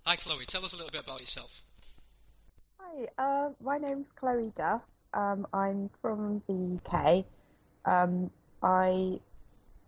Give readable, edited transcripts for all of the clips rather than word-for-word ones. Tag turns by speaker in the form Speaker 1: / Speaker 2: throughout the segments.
Speaker 1: Hi Chloe, tell us a little bit about yourself.
Speaker 2: Hi, my name's Chloe Duff. I'm from the UK. I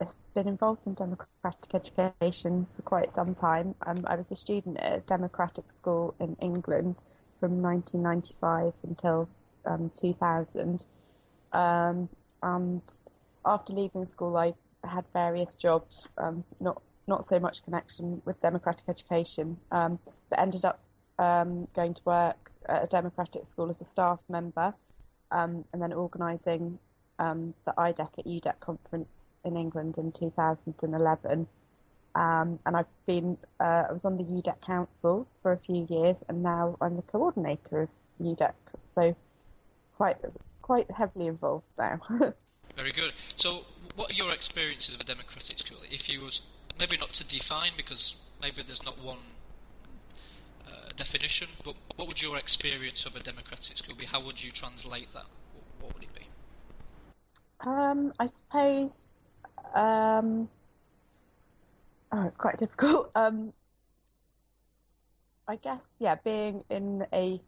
Speaker 2: have been involved in democratic education for quite some time. I was a student at a democratic school in England from 1995 until 2000. Um, and after leaving school, I had various jobs, not so much connection with democratic education, but ended up going to work at a democratic school as a staff member, and then organising the IDEC-EUDEC conference in England in 2011. And I was on the UDEC Council for a few years, and now I'm the coordinator of UDEC. So quite quite heavily involved now.
Speaker 1: Very good. So, what are your experiences of a democratic school? If you was maybe not to define, because maybe there's not one definition, but what would your experience of a democratic school be? How would you translate that? What would it be?
Speaker 2: I suppose. Um, it's quite difficult. I guess, yeah, being in a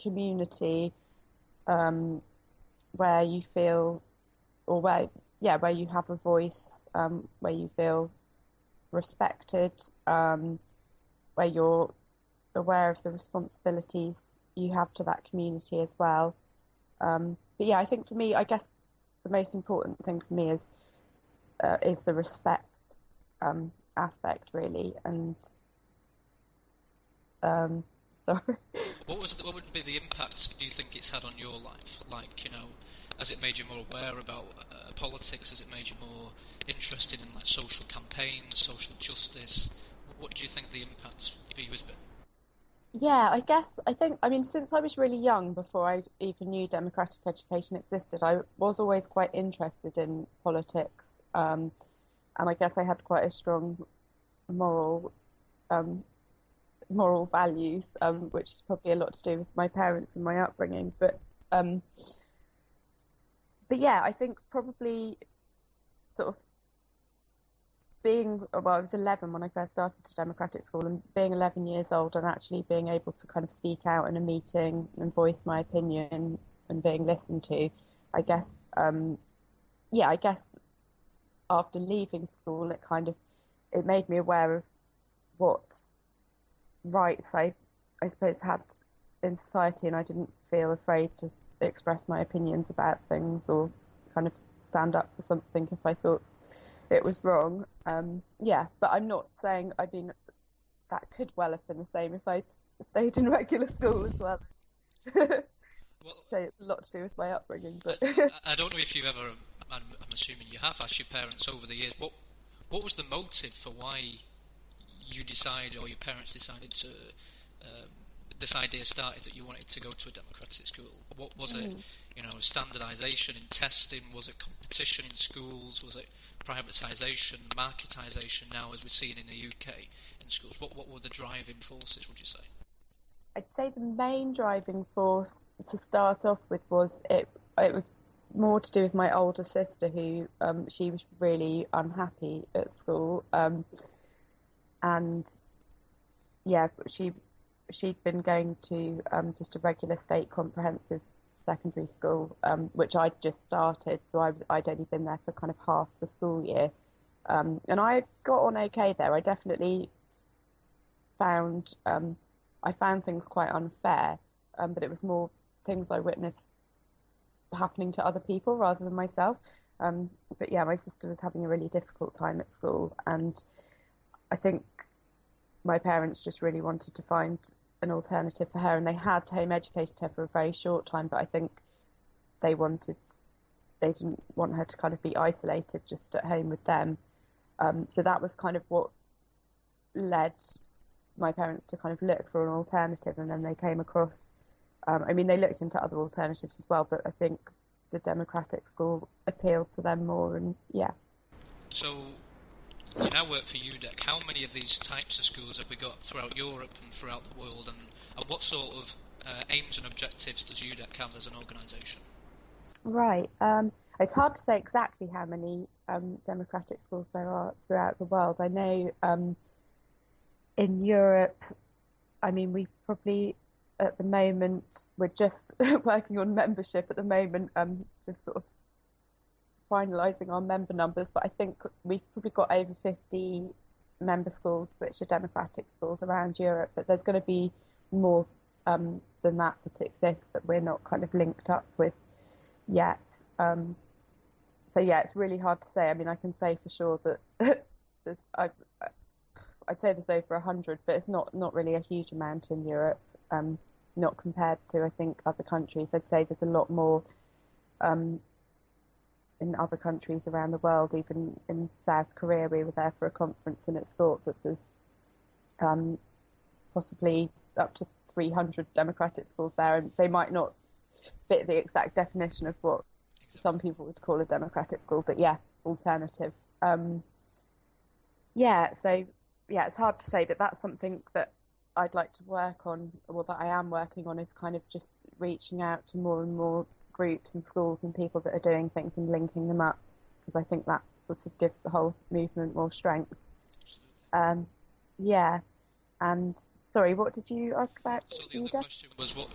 Speaker 2: community um, where you feel, or where you have a voice, where you feel respected, where you're aware of the responsibilities you have to that community as well. But yeah, I think for me, I guess the most important thing for me is the respect aspect really, and um, sorry.
Speaker 1: What would be the impact do you think it's had on your life? Like, has it made you more aware about politics? Has it made you more interested in like social campaigns, social justice? What do you think the impact for you has been?
Speaker 2: Yeah, I mean, since I was really young, before I even knew democratic education existed, I was always quite interested in politics. And I guess I had quite a strong moral, um, moral values, which is probably a lot to do with my parents and my upbringing. Um, but yeah, I think probably sort of I was 11 when I first started to democratic school, and being 11 years old and actually being able to kind of speak out in a meeting and voice my opinion and being listened to, I guess, yeah, I guess after leaving school, it made me aware of what rights I suppose had in society, and I didn't feel afraid to express my opinions about things or kind of stand up for something if I thought it was wrong. Yeah, but I'm not saying that could well have been the same if I'd stayed in regular school as well. So
Speaker 1: Well,
Speaker 2: it's a lot to do with my upbringing,
Speaker 1: I,
Speaker 2: but
Speaker 1: I don't know if you've ever, I'm assuming you have, asked your parents over the years, what was the motive for why you decided, or your parents decided to, um, this idea started that you wanted to go to a democratic school? What was it,
Speaker 2: mm,
Speaker 1: standardization in testing? Was it competition in schools? Was it privatization, marketization now as we're seeing in the UK in schools? What were the driving forces, would you say?
Speaker 2: I'd say the main driving force to start off with was it was more to do with my older sister who she was really unhappy at school, and yeah, she'd been going to just a regular state comprehensive secondary school, which I'd just started, so I'd only been there for kind of half the school year, and I got on okay there. Found I found things quite unfair, but it was more things I witnessed happening to other people rather than myself. But yeah, my sister was having a really difficult time at school, and I think my parents just really wanted to find an alternative for her, and they had home educated her for a very short time, but I think they wanted they didn't want her to kind of be isolated just at home with them. So that was kind of what led my parents to kind of look for an alternative, and then they came across. I mean, they looked into other alternatives as well, but I think the democratic school appealed to them more, and yeah.
Speaker 1: So you now work for UDEC. How many of these types of schools have we got throughout Europe and throughout the world, and what sort of aims and objectives does UDEC have as an organisation?
Speaker 2: Right. It's hard to say exactly how many democratic schools there are throughout the world. I know in Europe I mean, we probably at the moment we're just working on membership at the moment, just sort of finalising our member numbers. But I think we've probably got over 50 member schools which are democratic schools around Europe. But there's going to be more than that exist that we're not kind of linked up with yet. So yeah, it's really hard to say. I mean, I can say for sure that I'd say there's over 100, but it's not really a huge amount in Europe, not compared to, I think, other countries. I'd say there's a lot more in other countries around the world. Even in South Korea, we were there for a conference, and it's thought that there's possibly up to 300 democratic schools there, and they might not fit the exact definition of what some people would call a democratic school, but yeah, alternative. Yeah, it's hard to say, but that's something that I'd like to work on, or that I am working on, is kind of just reaching out to more and more groups and schools and people that are doing things and linking them up, because I think that sort of gives the whole movement more strength. Yeah, and sorry, what did you ask about?
Speaker 1: So the other question was what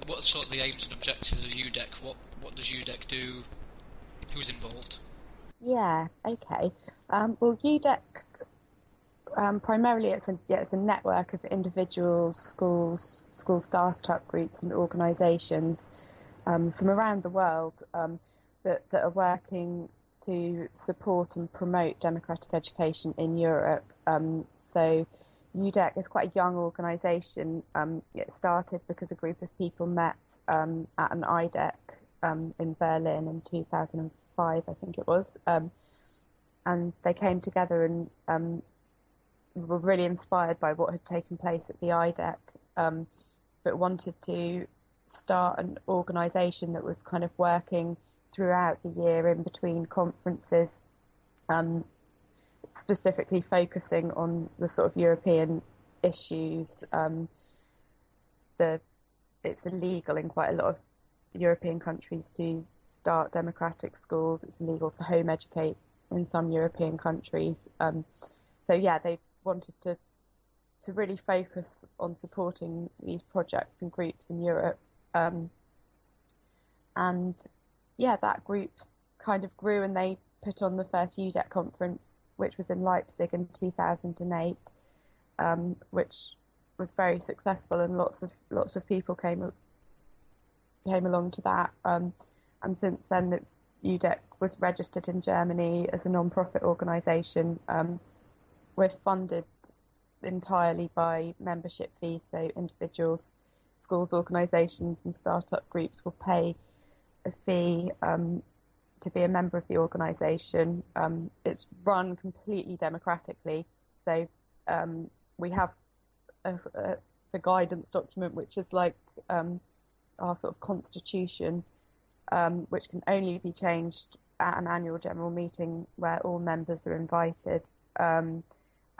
Speaker 1: are sort of the aims and objectives of IDEC? What does IDEC do? Who's involved?
Speaker 2: Yeah, okay. Well, IDEC primarily it's a network of individuals, schools, school startup groups, and organisations from around the world that are working to support and promote democratic education in Europe. So IDEC is quite a young organisation. It started because a group of people met at an IDEC in Berlin in 2005, I think it was, and they came together and were really inspired by what had taken place at the IDEC, but wanted to start an organisation that was kind of working throughout the year in between conferences, specifically focusing on the sort of European issues. It's illegal in quite a lot of European countries to start democratic schools. It's illegal to home educate in some European countries. So yeah, they wanted to really focus on supporting these projects and groups in Europe. And yeah, that group kind of grew, and they put on the first IUDEC conference, which was in Leipzig in 2008, which was very successful, and lots of people came along to that. And since then, the IUDEC was registered in Germany as a non-profit organisation. We're funded entirely by membership fees, so individuals, schools, organisations and startup groups will pay a fee to be a member of the organisation. It's run completely democratically, so we have the guidance document, which is like our sort of constitution, which can only be changed at an annual general meeting where all members are invited.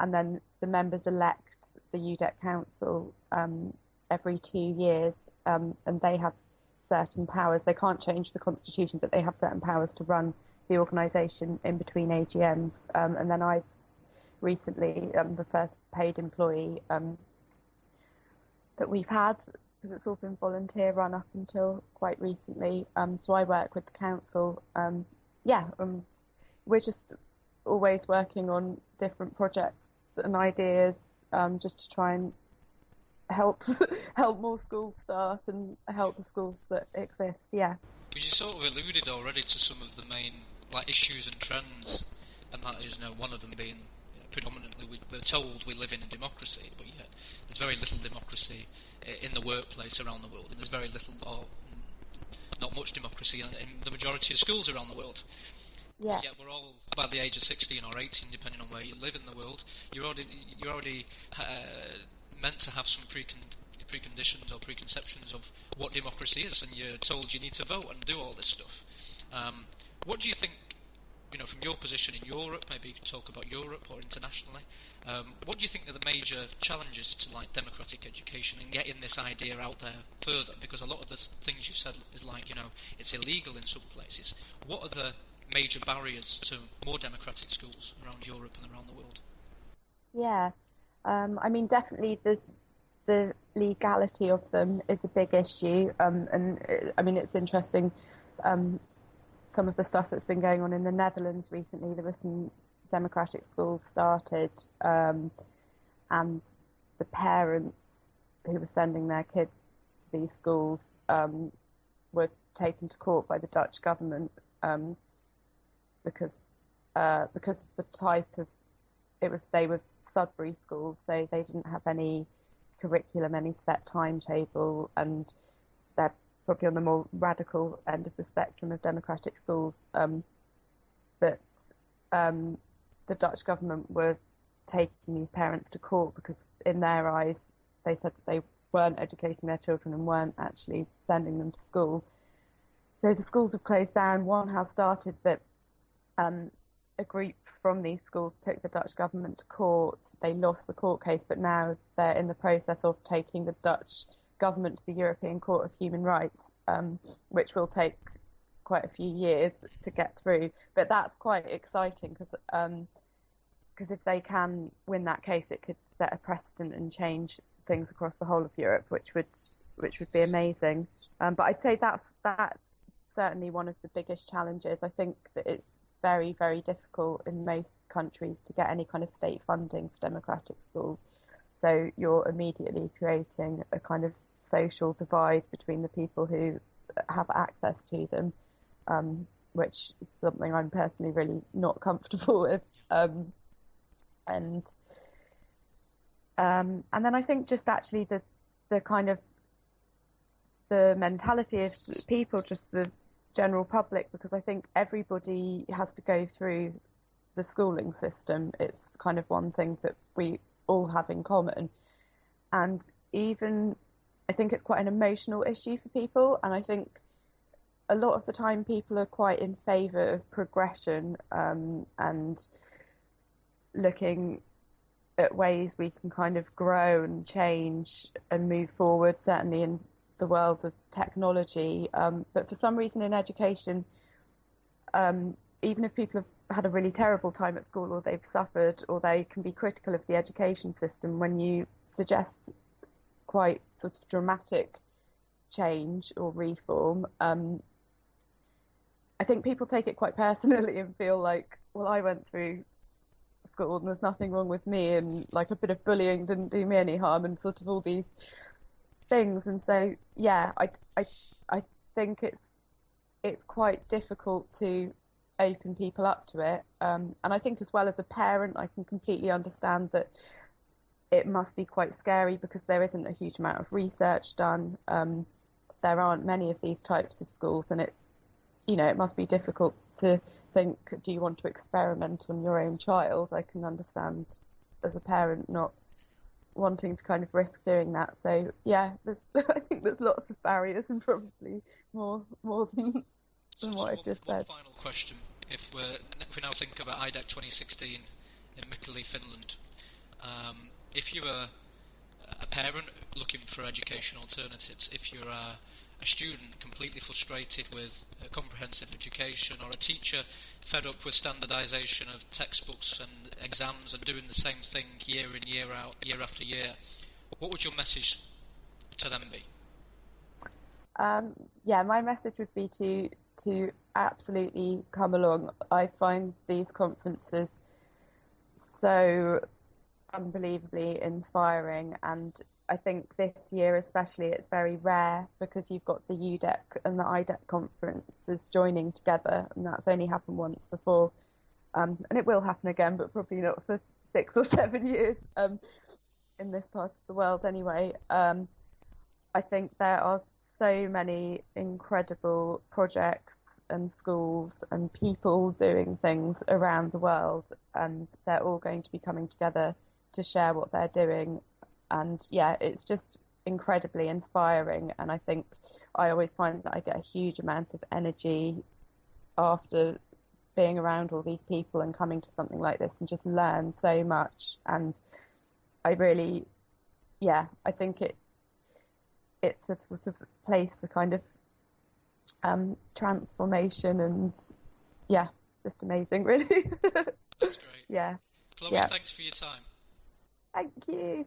Speaker 2: And then the members elect the IUDEC Council every 2 years, and they have certain powers. They can't change the constitution, but they have certain powers to run the organisation in between AGMs. And then I've recently, the first paid employee that we've had, because it's all been volunteer run up until quite recently. So I work with the council. We're just always working on different projects and ideas, just to try and help more schools start and help the schools that exist. Yeah.
Speaker 1: Because you sort of alluded already to some of the main issues and trends, and that is one of them being predominantly we're told we live in a democracy, but yet there's very little democracy in the workplace around the world, and there's very little or not much democracy in the majority of schools around the world.
Speaker 2: Yeah.
Speaker 1: Yet we're all about the age of 16 or 18, depending on where you live in the world. You're already meant to have some preconditions or preconceptions of what democracy is, and you're told you need to vote and do all this stuff. What do you think, from your position in Europe, maybe you can talk about Europe or internationally, what do you think are the major challenges to democratic education and getting this idea out there further? Because a lot of the things you've said is it's illegal in some places. What are the major barriers to more democratic schools around Europe and around the world?
Speaker 2: Yeah, I mean, definitely there's the legality of them is a big issue. I mean, it's interesting. Some of the stuff that's been going on in the Netherlands recently. There were some democratic schools started, and the parents who were sending their kids to these schools were taken to court by the Dutch government because of the type of they were Sudbury schools, so they didn't have any curriculum, any set timetable, and they're probably on the more radical end of the spectrum of democratic schools. But the Dutch government were taking these parents to court because in their eyes they said that they weren't educating their children and weren't actually sending them to school. So the schools have closed down. One has started, but a group from these schools took the Dutch government to court. They lost the court case, but now they're in the process of taking the Dutch government to the European Court of Human Rights, which will take quite a few years to get through. But that's quite exciting because if they can win that case, it could set a precedent and change things across the whole of Europe, which would be amazing. But I'd say that's certainly one of the biggest challenges. I think that it's very, very difficult in most countries to get any kind of state funding for democratic schools. So you're immediately creating a kind of social divide between the people who have access to them, which is something I'm personally really not comfortable with. And then I think just actually the kind of the mentality of people, just the general public, because I think everybody has to go through the schooling system. It's kind of one thing that we all have in common. And even I think it's quite an emotional issue for people, and I think a lot of the time people are quite in favour of progression and looking at ways we can kind of grow and change and move forward, certainly in the world of technology. But for some reason in education, even if people have had a really terrible time at school or they've suffered or they can be critical of the education system, when you suggest quite sort of dramatic change or reform, I think people take it quite personally and feel like, well, I went through school and there's nothing wrong with me, and like a bit of bullying didn't do me any harm, and sort of all these things. And so yeah, I think it's quite difficult to open people up to it, and I think as well as a parent I can completely understand that it must be quite scary because there isn't a huge amount of research done. There aren't many of these types of schools, and it's, you know, it must be difficult to think, do you want to experiment on your own child? I can understand as a parent not wanting to kind of risk doing that. So yeah, I think there's lots of barriers and probably more than what I've just said.
Speaker 1: One final question. If we now think about IDEC 2016 in Mikkeli, Finland, if you're a parent looking for education alternatives, if you're a student completely frustrated with comprehensive education, or a teacher fed up with standardisation of textbooks and exams and doing the same thing year in, year out, year after year, what would your message to them be?
Speaker 2: Yeah, my message would be to absolutely come along. I find these conferences so unbelievably inspiring, and I think this year especially it's very rare because you've got the EUDEC and the IDEC conferences joining together, and that's only happened once before, and it will happen again, but probably not for 6 or 7 years in this part of the world anyway. I think there are so many incredible projects and schools and people doing things around the world, and they're all going to be coming together to share what they're doing. And yeah, it's just incredibly inspiring, and I think I always find that I get a huge amount of energy after being around all these people and coming to something like this and just learn so much. And I really, yeah, I think it's a sort of place for kind of transformation, and yeah, just amazing really.
Speaker 1: That's great.
Speaker 2: Yeah.
Speaker 1: Chloe, yeah. Thanks for your time.
Speaker 2: Thank you.